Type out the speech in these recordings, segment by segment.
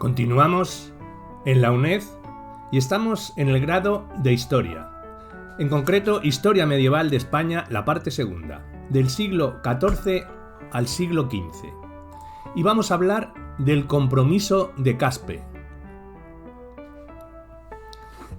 Continuamos en la UNED y estamos en el grado de Historia. En concreto, Historia Medieval de España, la parte segunda, del siglo XIV al siglo XV. Y vamos a hablar del compromiso de Caspe.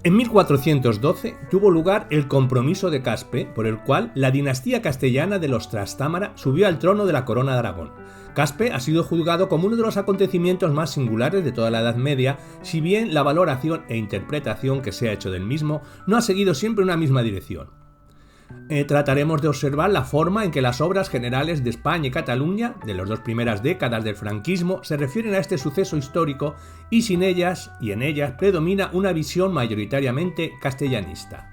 En 1412 tuvo lugar el compromiso de Caspe, por el cual la dinastía castellana de los Trastámara subió al trono de la corona de Aragón. Caspe ha sido juzgado como uno de los acontecimientos más singulares de toda la Edad Media, si bien la valoración e interpretación que se ha hecho del mismo no ha seguido siempre una misma dirección. Trataremos de observar la forma en que las obras generales de España y Cataluña, de las dos primeras décadas del franquismo, se refieren a este suceso histórico y sin ellas y en ellas predomina una visión mayoritariamente castellanista.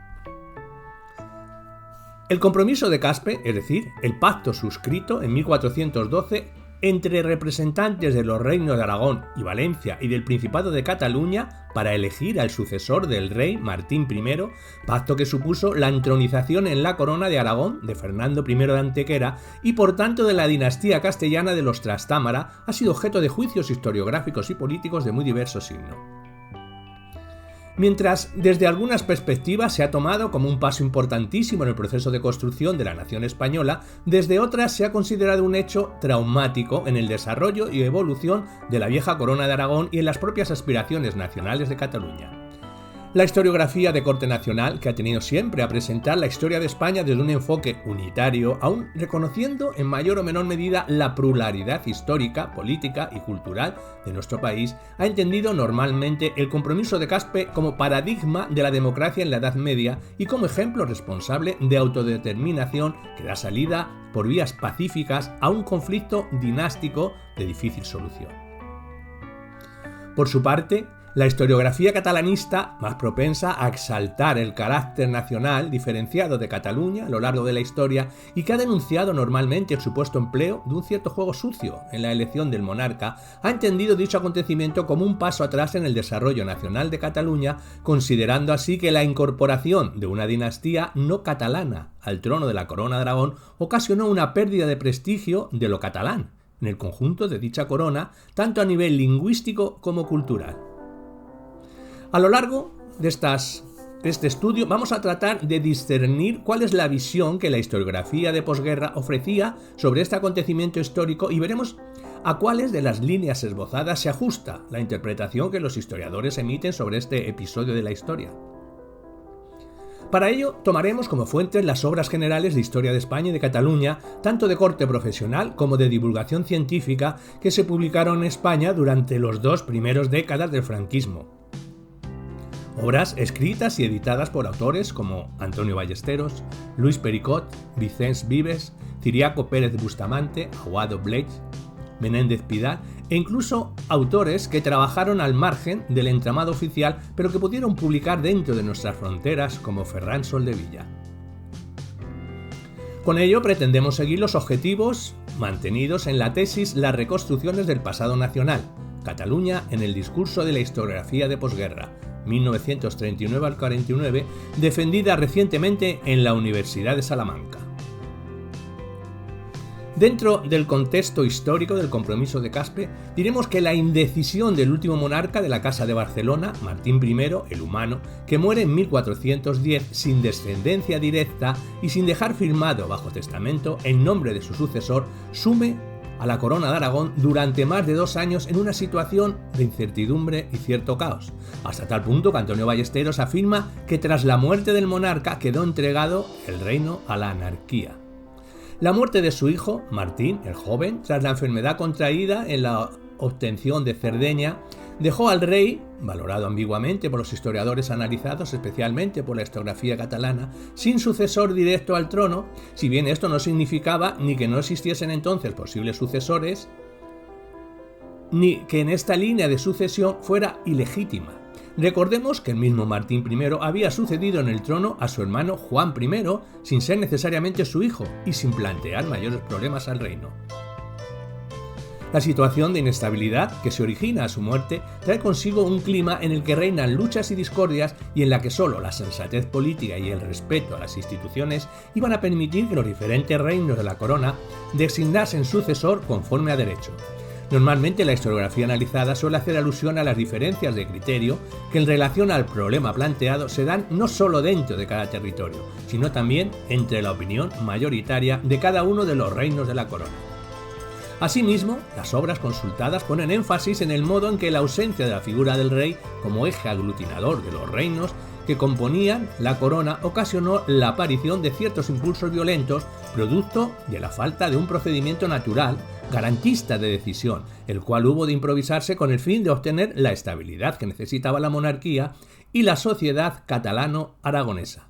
El compromiso de Caspe, es decir, el pacto suscrito en 1412 entre representantes de los reinos de Aragón y Valencia y del Principado de Cataluña para elegir al sucesor del rey Martín I, pacto que supuso la entronización en la corona de Aragón de Fernando I de Antequera y por tanto de la dinastía castellana de los Trastámara, ha sido objeto de juicios historiográficos y políticos de muy diverso signo. Mientras desde algunas perspectivas se ha tomado como un paso importantísimo en el proceso de construcción de la nación española, desde otras se ha considerado un hecho traumático en el desarrollo y evolución de la vieja corona de Aragón y en las propias aspiraciones nacionales de Cataluña. La historiografía de corte nacional, que ha tenido siempre a presentar la historia de España desde un enfoque unitario, aún reconociendo en mayor o menor medida la pluralidad histórica, política y cultural de nuestro país, ha entendido normalmente el compromiso de Caspe como paradigma de la democracia en la Edad Media y como ejemplo responsable de autodeterminación que da salida por vías pacíficas a un conflicto dinástico de difícil solución. Por su parte, la historiografía catalanista, más propensa a exaltar el carácter nacional diferenciado de Cataluña a lo largo de la historia y que ha denunciado normalmente el supuesto empleo de un cierto juego sucio en la elección del monarca, ha entendido dicho acontecimiento como un paso atrás en el desarrollo nacional de Cataluña, considerando así que la incorporación de una dinastía no catalana al trono de la corona de Aragón ocasionó una pérdida de prestigio de lo catalán en el conjunto de dicha corona, tanto a nivel lingüístico como cultural. A lo largo de este estudio vamos a tratar de discernir cuál es la visión que la historiografía de posguerra ofrecía sobre este acontecimiento histórico y veremos a cuáles de las líneas esbozadas se ajusta la interpretación que los historiadores emiten sobre este episodio de la historia. Para ello, tomaremos como fuentes las obras generales de historia de España y de Cataluña, tanto de corte profesional como de divulgación científica, que se publicaron en España durante los dos primeros décadas del franquismo. Obras escritas y editadas por autores como Antonio Ballesteros, Luis Pericot, Vicens Vives, Ciriaco Pérez Bustamante, Aguado Bleix, Menéndez Pidal e incluso autores que trabajaron al margen del entramado oficial pero que pudieron publicar dentro de nuestras fronteras como Ferran Soldevilla. Con ello pretendemos seguir los objetivos mantenidos en la tesis Las reconstrucciones del pasado nacional, Cataluña en el discurso de la historiografía de posguerra, 1939 al 49, defendida recientemente en la Universidad de Salamanca. Dentro del contexto histórico del compromiso de Caspe, diremos que la indecisión del último monarca de la Casa de Barcelona, Martín I, el humano, que muere en 1410 sin descendencia directa y sin dejar firmado bajo testamento en nombre de su sucesor, sume a la corona de Aragón durante más de 2 años en una situación de incertidumbre y cierto caos, hasta tal punto que Antonio Ballesteros afirma que tras la muerte del monarca quedó entregado el reino a la anarquía. La muerte de su hijo, Martín, el joven, tras la enfermedad contraída en la obtención de Cerdeña, dejó al rey, valorado ambiguamente por los historiadores analizados especialmente por la historiografía catalana, sin sucesor directo al trono, si bien esto no significaba ni que no existiesen entonces posibles sucesores, ni que en esta línea de sucesión fuera ilegítima. Recordemos que el mismo Martín I había sucedido en el trono a su hermano Juan I, sin ser necesariamente su hijo y sin plantear mayores problemas al reino. La situación de inestabilidad que se origina a su muerte trae consigo un clima en el que reinan luchas y discordias y en la que solo la sensatez política y el respeto a las instituciones iban a permitir que los diferentes reinos de la corona designasen sucesor conforme a derecho. Normalmente la historiografía analizada suele hacer alusión a las diferencias de criterio que en relación al problema planteado se dan no solo dentro de cada territorio, sino también entre la opinión mayoritaria de cada uno de los reinos de la corona. Asimismo, las obras consultadas ponen énfasis en el modo en que la ausencia de la figura del rey como eje aglutinador de los reinos que componían la corona ocasionó la aparición de ciertos impulsos violentos producto de la falta de un procedimiento natural garantista de decisión, el cual hubo de improvisarse con el fin de obtener la estabilidad que necesitaba la monarquía y la sociedad catalano-aragonesa.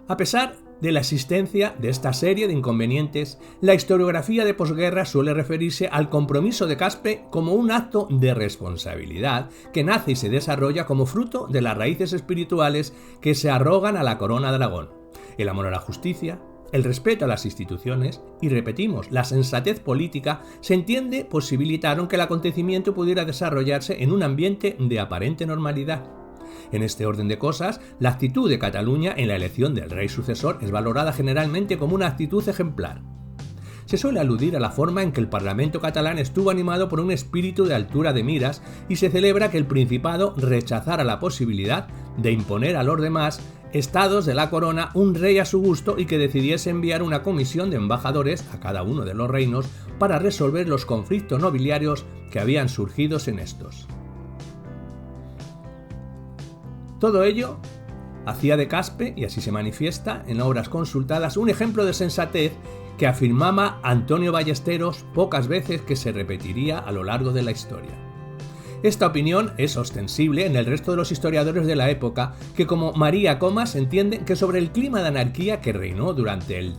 A pesar de la existencia de esta serie de inconvenientes, la historiografía de posguerra suele referirse al compromiso de Caspe como un acto de responsabilidad que nace y se desarrolla como fruto de las raíces espirituales que se arrogan a la corona de Aragón: el amor a la justicia, el respeto a las instituciones y, repetimos, la sensatez política se entiende posibilitaron que el acontecimiento pudiera desarrollarse en un ambiente de aparente normalidad. En este orden de cosas, la actitud de Cataluña en la elección del rey sucesor es valorada generalmente como una actitud ejemplar. Se suele aludir a la forma en que el Parlamento catalán estuvo animado por un espíritu de altura de miras y se celebra que el Principado rechazara la posibilidad de imponer a los demás estados de la corona un rey a su gusto y que decidiese enviar una comisión de embajadores a cada uno de los reinos para resolver los conflictos nobiliarios que habían surgido en estos. Todo ello hacía de Caspe, y así se manifiesta en obras consultadas, un ejemplo de sensatez que afirmaba Antonio Ballesteros pocas veces que se repetiría a lo largo de la historia. Esta opinión es ostensible en el resto de los historiadores de la época, que como María Comas entienden que sobre el clima de anarquía que reinó durante el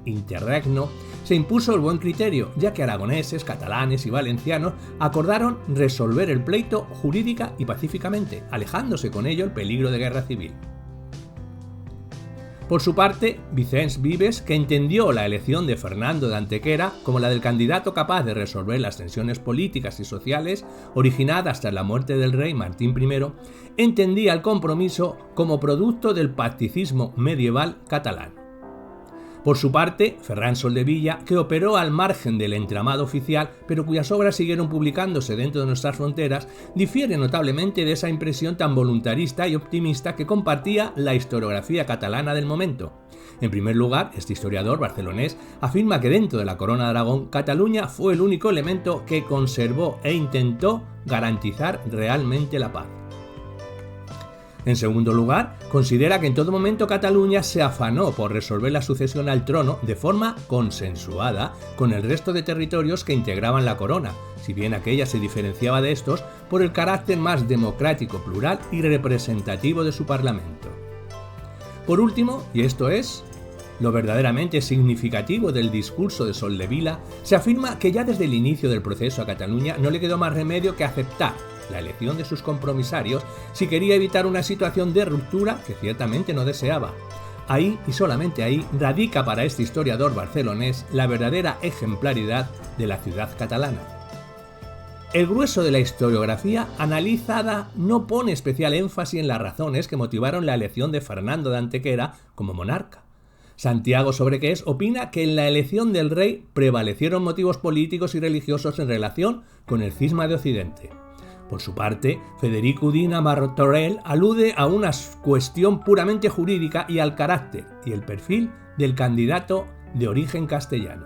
interregno se impuso el buen criterio, ya que aragoneses, catalanes y valencianos acordaron resolver el pleito jurídica y pacíficamente, alejándose con ello el peligro de guerra civil. Por su parte, Vicens Vives, que entendió la elección de Fernando de Antequera como la del candidato capaz de resolver las tensiones políticas y sociales originadas tras la muerte del rey Martín I, entendía el compromiso como producto del pacticismo medieval catalán. Por su parte, Ferran Soldevilla, que operó al margen del entramado oficial, pero cuyas obras siguieron publicándose dentro de nuestras fronteras, difiere notablemente de esa impresión tan voluntarista y optimista que compartía la historiografía catalana del momento. En primer lugar, este historiador barcelonés afirma que dentro de la Corona de Aragón, Cataluña fue el único elemento que conservó e intentó garantizar realmente la paz. En segundo lugar, considera que en todo momento Cataluña se afanó por resolver la sucesión al trono de forma consensuada con el resto de territorios que integraban la corona, si bien aquella se diferenciaba de estos por el carácter más democrático, plural y representativo de su parlamento. Por último, y esto es lo verdaderamente significativo del discurso de Soldevilla, se afirma que ya desde el inicio del proceso a Cataluña no le quedó más remedio que aceptar la elección de sus compromisarios si quería evitar una situación de ruptura que ciertamente no deseaba. Ahí, y solamente ahí, radica para este historiador barcelonés la verdadera ejemplaridad de la ciudad catalana. El grueso de la historiografía analizada no pone especial énfasis en las razones que motivaron la elección de Fernando de Antequera como monarca. Santiago Sobrequés opina que en la elección del rey prevalecieron motivos políticos y religiosos en relación con el cisma de Occidente. Por su parte, Federico Udina Martorell alude a una cuestión puramente jurídica y al carácter y el perfil del candidato de origen castellano.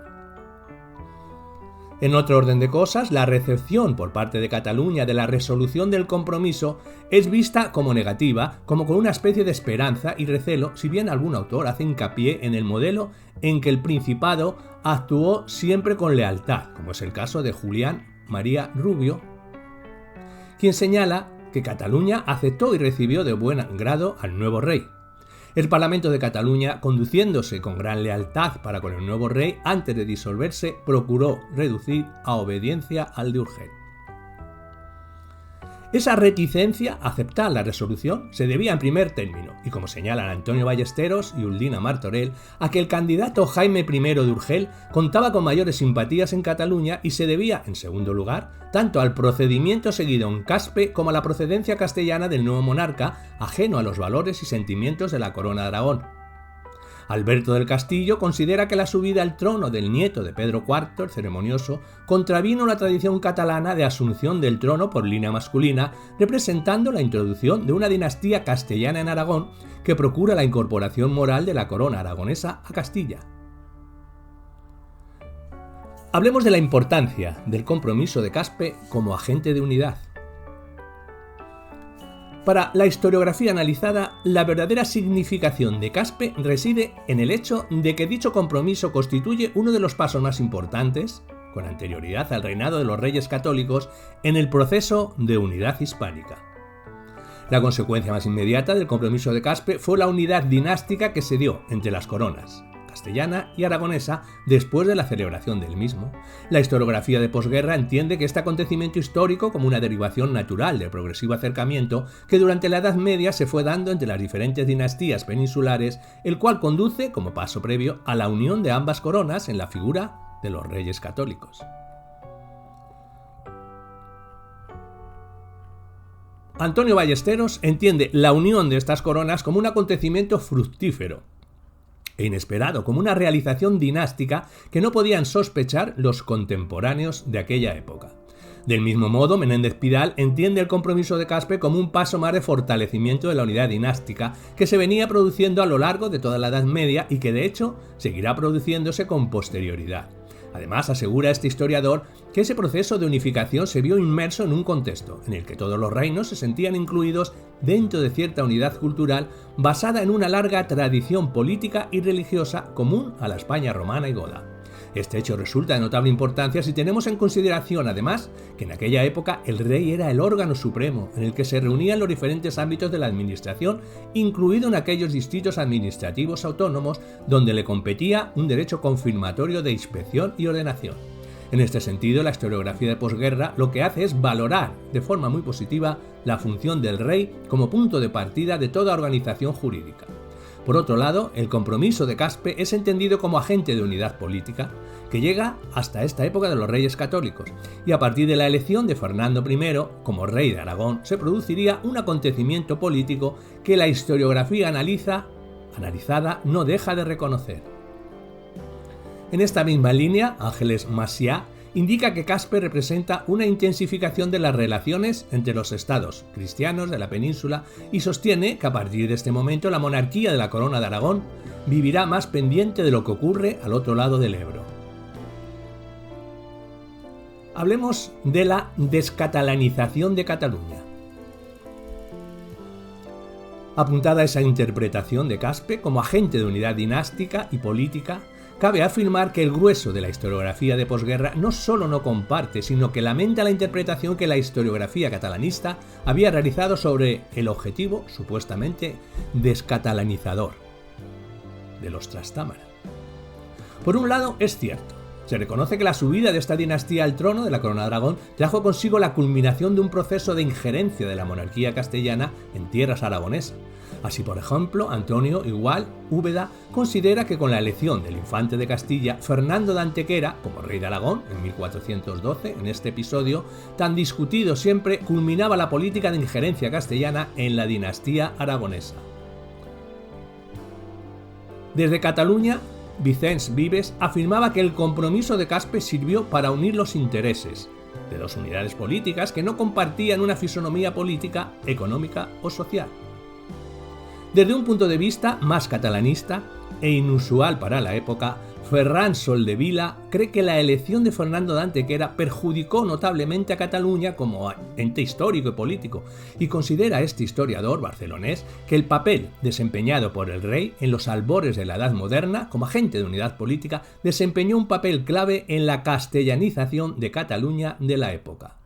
En otro orden de cosas, la recepción por parte de Cataluña de la resolución del compromiso es vista como negativa, como con una especie de esperanza y recelo, si bien algún autor hace hincapié en el modelo en que el Principado actuó siempre con lealtad, como es el caso de Julián María Rubio, quien señala que Cataluña aceptó y recibió de buen grado al nuevo rey. El Parlamento de Cataluña, conduciéndose con gran lealtad para con el nuevo rey, antes de disolverse, procuró reducir a obediencia al de Urgel. Esa reticencia a aceptar la resolución se debía en primer término, y como señalan Antonio Ballesteros y Udina Martorell, a que el candidato Jaime I de Urgel contaba con mayores simpatías en Cataluña y se debía, en segundo lugar, tanto al procedimiento seguido en Caspe como a la procedencia castellana del nuevo monarca, ajeno a los valores y sentimientos de la corona de Aragón. Alberto del Castillo considera que la subida al trono del nieto de Pedro IV, el ceremonioso, contravino la tradición catalana de asunción del trono por línea masculina, representando la introducción de una dinastía castellana en Aragón que procura la incorporación moral de la corona aragonesa a Castilla. Hablemos de la importancia del compromiso de Caspe como agente de unidad. Para la historiografía analizada, la verdadera significación de Caspe reside en el hecho de que dicho compromiso constituye uno de los pasos más importantes, con anterioridad al reinado de los Reyes Católicos, en el proceso de unidad hispánica. La consecuencia más inmediata del compromiso de Caspe fue la unidad dinástica que se dio entre las coronas castellana y aragonesa después de la celebración del mismo. La historiografía de posguerra entiende que este acontecimiento histórico como una derivación natural del progresivo acercamiento que durante la Edad Media se fue dando entre las diferentes dinastías peninsulares, el cual conduce, como paso previo, a la unión de ambas coronas en la figura de los Reyes Católicos. Antonio Ballesteros entiende la unión de estas coronas como un acontecimiento fructífero e inesperado, como una realización dinástica que no podían sospechar los contemporáneos de aquella época. Del mismo modo, Menéndez Pidal entiende el compromiso de Caspe como un paso más de fortalecimiento de la unidad dinástica que se venía produciendo a lo largo de toda la Edad Media y que de hecho seguirá produciéndose con posterioridad. Además, asegura este historiador que ese proceso de unificación se vio inmerso en un contexto en el que todos los reinos se sentían incluidos dentro de cierta unidad cultural basada en una larga tradición política y religiosa común a la España romana y goda. Este hecho resulta de notable importancia si tenemos en consideración, además, que en aquella época el rey era el órgano supremo en el que se reunían los diferentes ámbitos de la administración, incluido en aquellos distritos administrativos autónomos donde le competía un derecho confirmatorio de inspección y ordenación. En este sentido, la historiografía de posguerra lo que hace es valorar de forma muy positiva la función del rey como punto de partida de toda organización jurídica. Por otro lado, el compromiso de Caspe es entendido como agente de unidad política, que llega hasta esta época de los Reyes Católicos, y a partir de la elección de Fernando I como rey de Aragón se produciría un acontecimiento político que la historiografía analizada no deja de reconocer. En esta misma línea, Ángeles Macià indica que Caspe representa una intensificación de las relaciones entre los estados cristianos de la península y sostiene que a partir de este momento la monarquía de la Corona de Aragón vivirá más pendiente de lo que ocurre al otro lado del Ebro. Hablemos de la descatalanización de Cataluña. Apuntada esa interpretación de Caspe como agente de unidad dinástica y política, cabe afirmar que el grueso de la historiografía de posguerra no solo no comparte, sino que lamenta la interpretación que la historiografía catalanista había realizado sobre el objetivo supuestamente descatalanizador de los Trastámara. Por un lado, es cierto, se reconoce que la subida de esta dinastía al trono de la Corona de Aragón trajo consigo la culminación de un proceso de injerencia de la monarquía castellana en tierras aragonesas. Así, por ejemplo, Antonio Úbeda considera que con la elección del infante de Castilla, Fernando de Antequera, como rey de Aragón, en 1412, en este episodio, tan discutido siempre, culminaba la política de injerencia castellana en la dinastía aragonesa. Desde Cataluña, Vicens Vives afirmaba que el compromiso de Caspe sirvió para unir los intereses de dos unidades políticas que no compartían una fisonomía política, económica o social. Desde un punto de vista más catalanista e inusual para la época, Ferran Soldevila cree que la elección de Fernando de Antequera perjudicó notablemente a Cataluña como ente histórico y político, y considera este historiador barcelonés que el papel desempeñado por el rey en los albores de la Edad Moderna como agente de unidad política desempeñó un papel clave en la castellanización de Cataluña de la época.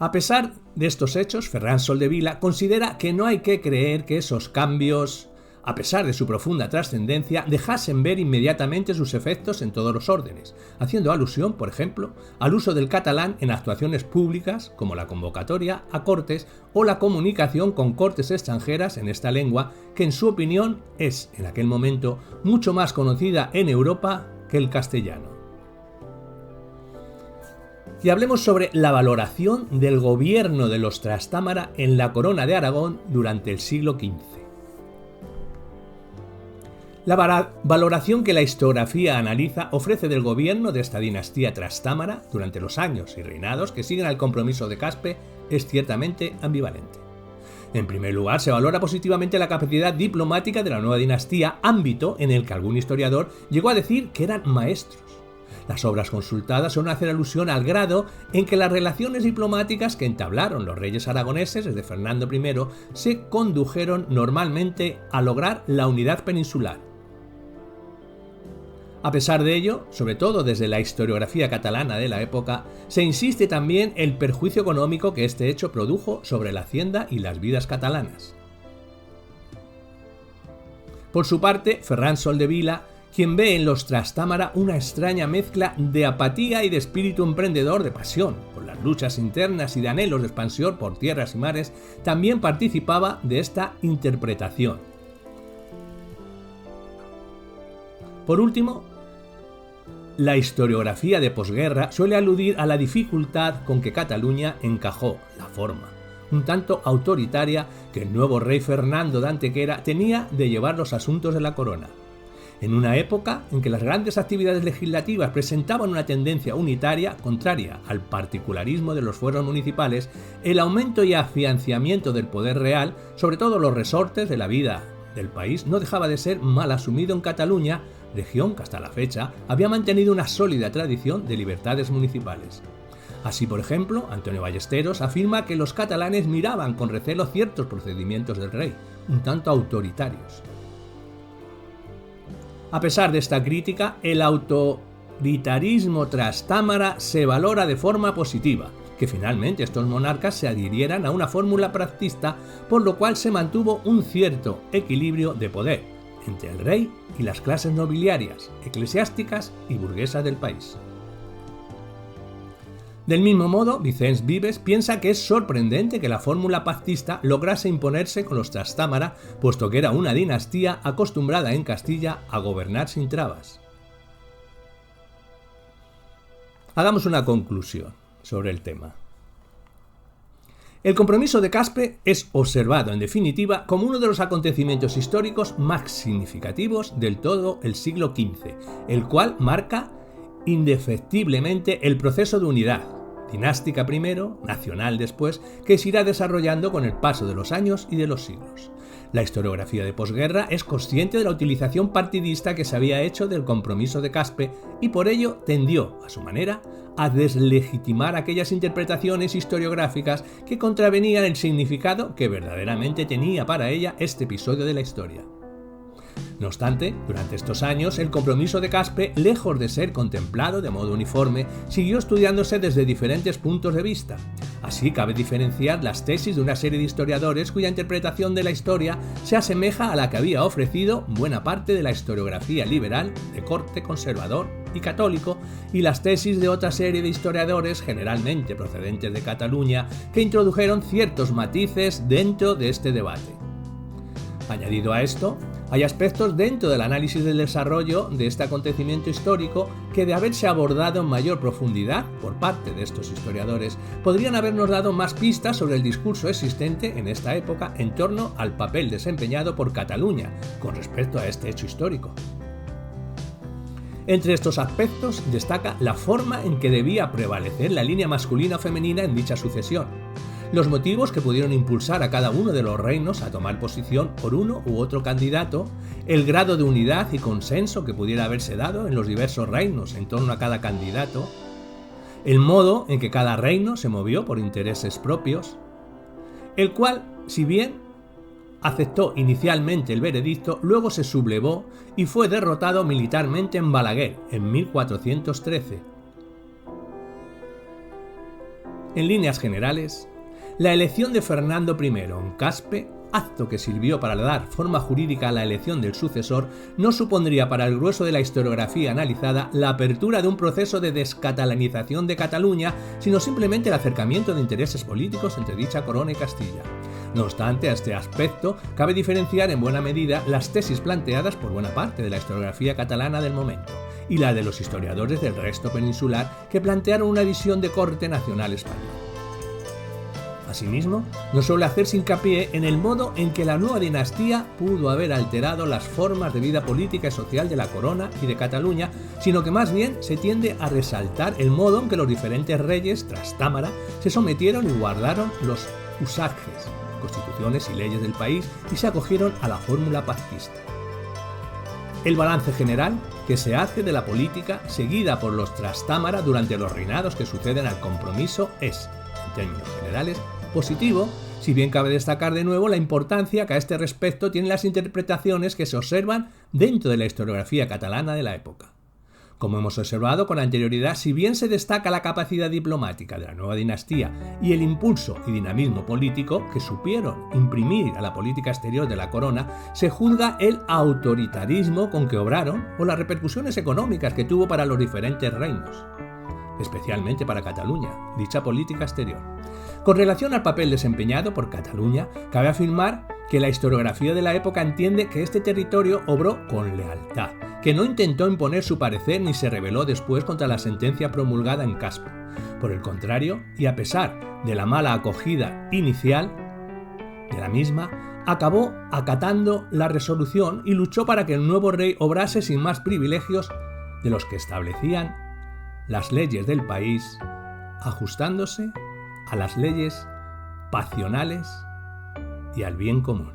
A pesar de estos hechos, Ferran Soldevila considera que no hay que creer que esos cambios, a pesar de su profunda trascendencia, dejasen ver inmediatamente sus efectos en todos los órdenes, haciendo alusión, por ejemplo, al uso del catalán en actuaciones públicas como la convocatoria a cortes o la comunicación con cortes extranjeras en esta lengua, que en su opinión es, en aquel momento, mucho más conocida en Europa que el castellano. Y hablemos sobre la valoración del gobierno de los Trastámara en la Corona de Aragón durante el siglo XV. La valoración que la historiografía analiza ofrece del gobierno de esta dinastía trastámara durante los años y reinados que siguen al compromiso de Caspe es ciertamente ambivalente. En primer lugar, se valora positivamente la capacidad diplomática de la nueva dinastía, ámbito en el que algún historiador llegó a decir que eran maestros. Las obras consultadas suelen hacer alusión al grado en que las relaciones diplomáticas que entablaron los reyes aragoneses desde Fernando I se condujeron normalmente a lograr la unidad peninsular. A pesar de ello, sobre todo desde la historiografía catalana de la época, se insiste también en el perjuicio económico que este hecho produjo sobre la hacienda y las vidas catalanas. Por su parte, Ferran Soldevila, quien ve en los Trastámara una extraña mezcla de apatía y de espíritu emprendedor, de pasión por las luchas internas y de anhelos de expansión por tierras y mares, también participaba de esta interpretación. Por último, la historiografía de posguerra suele aludir a la dificultad con que Cataluña encajó la forma, un tanto autoritaria, que el nuevo rey Fernando de Antequera tenía de llevar los asuntos de la corona. En una época en que las grandes actividades legislativas presentaban una tendencia unitaria contraria al particularismo de los fueros municipales, el aumento y afianzamiento del poder real, sobre todo los resortes de la vida del país, no dejaba de ser mal asumido en Cataluña, región que hasta la fecha había mantenido una sólida tradición de libertades municipales. Así, por ejemplo, Antonio Ballesteros afirma que los catalanes miraban con recelo ciertos procedimientos del rey, un tanto autoritarios. A pesar de esta crítica, el autoritarismo trastámara se valora de forma positiva, que finalmente estos monarcas se adhirieran a una fórmula practista, por lo cual se mantuvo un cierto equilibrio de poder entre el rey y las clases nobiliarias, eclesiásticas y burguesas del país. Del mismo modo, Vicens Vives piensa que es sorprendente que la fórmula pactista lograse imponerse con los Trastámara, puesto que era una dinastía acostumbrada en Castilla a gobernar sin trabas. Hagamos una conclusión sobre el tema. El compromiso de Caspe es observado, en definitiva, como uno de los acontecimientos históricos más significativos del todo el siglo XV, el cual marca indefectiblemente el proceso de unidad, dinástica primero, nacional después, que se irá desarrollando con el paso de los años y de los siglos. La historiografía de posguerra es consciente de la utilización partidista que se había hecho del compromiso de Caspe y por ello tendió, a su manera, a deslegitimar aquellas interpretaciones historiográficas que contravenían el significado que verdaderamente tenía para ella este episodio de la historia. No obstante, durante estos años, el compromiso de Caspe, lejos de ser contemplado de modo uniforme, siguió estudiándose desde diferentes puntos de vista. Así cabe diferenciar las tesis de una serie de historiadores cuya interpretación de la historia se asemeja a la que había ofrecido buena parte de la historiografía liberal, de corte conservador y católico, y las tesis de otra serie de historiadores, generalmente procedentes de Cataluña, que introdujeron ciertos matices dentro de este debate. Añadido a esto, hay aspectos dentro del análisis del desarrollo de este acontecimiento histórico que, de haberse abordado en mayor profundidad por parte de estos historiadores, podrían habernos dado más pistas sobre el discurso existente en esta época en torno al papel desempeñado por Cataluña con respecto a este hecho histórico. Entre estos aspectos destaca la forma en que debía prevalecer la línea masculina o femenina en dicha sucesión, los motivos que pudieron impulsar a cada uno de los reinos a tomar posición por uno u otro candidato, el grado de unidad y consenso que pudiera haberse dado en los diversos reinos en torno a cada candidato, el modo en que cada reino se movió por intereses propios, el cual, si bien aceptó inicialmente el veredicto, luego se sublevó y fue derrotado militarmente en Balaguer en 1413. En líneas generales, la elección de Fernando I en Caspe, acto que sirvió para dar forma jurídica a la elección del sucesor, no supondría para el grueso de la historiografía analizada la apertura de un proceso de descatalanización de Cataluña, sino simplemente el acercamiento de intereses políticos entre dicha corona y Castilla. No obstante, a este aspecto cabe diferenciar en buena medida las tesis planteadas por buena parte de la historiografía catalana del momento y la de los historiadores del resto peninsular que plantearon una visión de corte nacional español. Asimismo, no suele hacerse hincapié en el modo en que la nueva dinastía pudo haber alterado las formas de vida política y social de la corona y de Cataluña, sino que más bien se tiende a resaltar el modo en que los diferentes reyes Trastámara se sometieron y guardaron los usages, constituciones y leyes del país y se acogieron a la fórmula pactista. El balance general que se hace de la política seguida por los Trastámara durante los reinados que suceden al compromiso es, en términos generales, positivo, si bien cabe destacar de nuevo la importancia que a este respecto tienen las interpretaciones que se observan dentro de la historiografía catalana de la época. Como hemos observado con anterioridad, si bien se destaca la capacidad diplomática de la nueva dinastía y el impulso y dinamismo político que supieron imprimir a la política exterior de la corona, se juzga el autoritarismo con que obraron o las repercusiones económicas que tuvo para los diferentes reinos, especialmente para Cataluña, dicha política exterior. Con relación al papel desempeñado por Cataluña, cabe afirmar que la historiografía de la época entiende que este territorio obró con lealtad, que no intentó imponer su parecer ni se rebeló después contra la sentencia promulgada en Caspe. Por el contrario, y a pesar de la mala acogida inicial de la misma, acabó acatando la resolución y luchó para que el nuevo rey obrase sin más privilegios de los que establecían las leyes del país, ajustándose a las leyes pacionales y al bien común.